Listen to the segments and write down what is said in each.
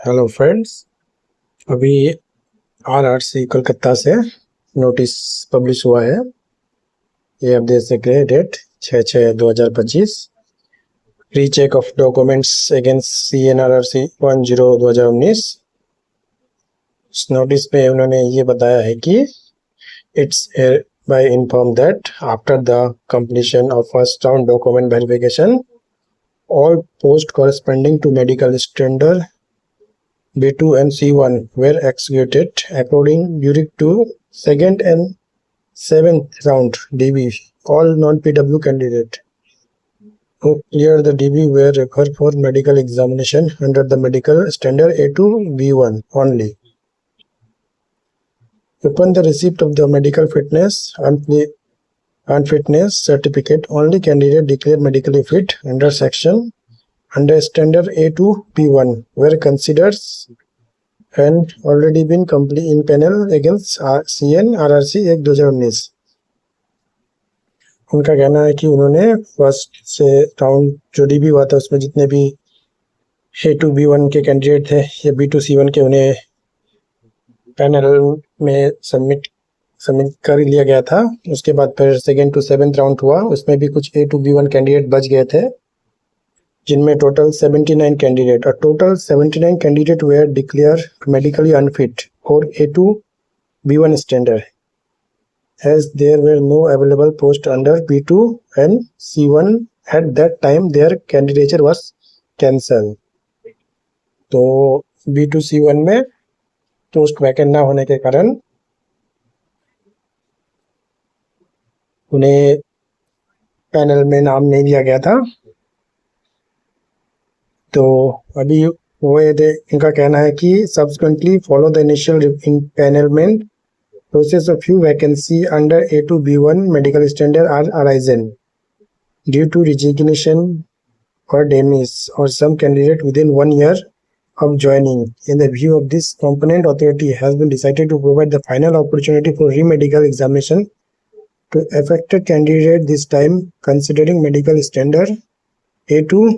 Hello friends, अभी RRC Kolkata से notice publish हुआ है। ये आप देख सकते हैं, date 6/6/2025। Recheck of documents against CNRRC 10/2019। इस नोटिस पे उन्होंने ये बताया है कि it's by informed that after the completion of first round document verification, all posts corresponding to medical standard B2 and C1 were executed according during to second and seventh round DB. All non-PW candidate who cleared the DB were referred for medical examination under the medical standard A2 B1 only. Upon the receipt of the medical fitness and fitness certificate, only candidate declared medically fit under section under standard A2 B1 were considered and already been complete in panel against CNRRC 1/2019। उनका कहना है कि उन्होंने first से round जो dB हुआ था उसमें जितने भी A2 B1 के कैंडिडेट थे या B2 C1 के उन्हें पैनल में सबमिट कर लिया गया था। उसके बाद फिर सेकेंड टू सेवेंथ राउंड हुआ, उसमें भी कुछ A2 B1 कैंडिडेट बच गए थे, जिनमें टोटल 79 कैंडिडेट और total 79 candidate were declared medically unfit for A2 B1 standard as there were no available post under B2 and C1 at that time their candidature was cancelled। तो B2 C1 में post vacant ना होने के कारण उन्हें panel में नाम नहीं दिया गया था। तो अभी वो इनका कहना है कि subsequently follow the initial empanelment process of few vacancy under A2 B1 medical standard are arisen due to resignation or demise or some candidate within 1 year of joining. In the view of this component, authority has been decided to provide the final opportunity for re-medical examination to affected candidate, this time considering medical standard A2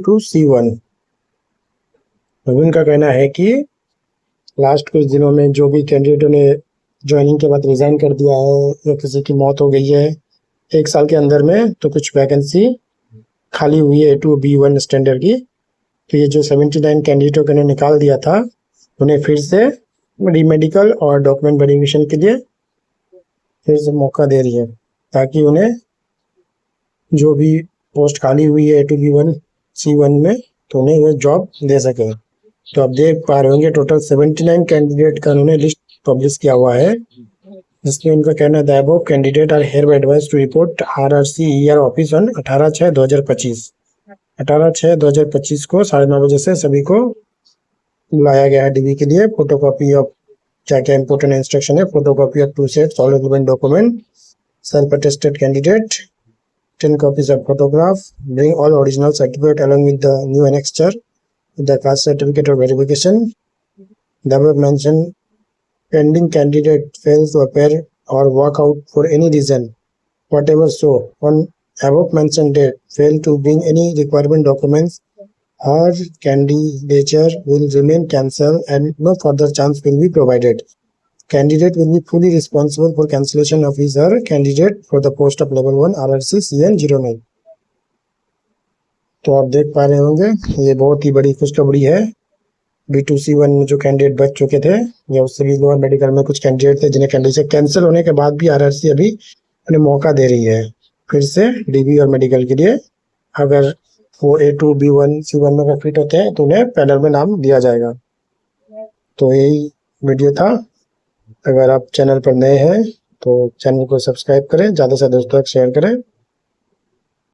to C1। उनका कहना है कि last कुछ दिनों में जो भी कैंडिडेटों ने ज्वाइनिंग के बाद रिजाइन कर दिया है या किसी की मौत हो गई है 1 साल के अंदर में, तो कुछ वैकेंसी खाली हुई है A2 B1 स्टैंडर्ड की। तो ये जो 79 कैंडिडेटों को निकाल दिया था, उन्हें फिर से रीमेडिकल और डॉक्यूमेंट वेरिफिकेशन के लिए फिर से मौका दे रही है, ताकि उन्हें जो भी पोस्ट खाली हुई है A2 B1 C1 में, तो उन्हें वो जॉब दे सके। तो आप देख पा रहे होंगे टोटल 79 कैंडिडेट का उन्होंने लिस्ट पब्लिश किया हुआ है, जिसमें उनका कहना है the above candidate are here advised to report RRC ER office on 18/6/2025। 18/6/2025 को 9:30 बजे से सभी को बुलाया गया है डीबी के लिए। फोटोकॉपी ऑफ क्या क्या इंपोर्टेंट इंस्ट्रक्शन है, photocopy of 2 sets all relevant document, self attested candidate, 10 copies of photograph, bring all original certificate along with the new annexure, the caste certificate or verification. The above mentioned pending candidate fails to appear or walk out for any reason whatever, so on above mentioned date fail to bring any requirement documents, her candidature will remain cancelled and no further chance will be provided. Candidate will be fully responsible for cancellation of his or candidate for the post of level 1 RRC CN09। तो आप देख पा रहे होंगे ये बहुत ही बड़ी खुशखबरी है। B2 C1 में जो कैंडिडेट बच चुके थे या उससे भी लोअर मेडिकल में कुछ कैंडिडेट थे जिन्हें कैंडिडेट कैंसिल होने के बाद भी RRC अभी उन्हें मौका दे रही है फिर से डीबी और मेडिकल के लिए। अगर वो A2 B1 C1 में फिट होते हैं तो उन्हें पैनल में नाम दिया जाएगा। तो यही वीडियो था। अगर आप चैनल पर नए हैं तो चैनल को सब्सक्राइब करें, ज़्यादा से ज़्यादा दोस्तों तक शेयर करें।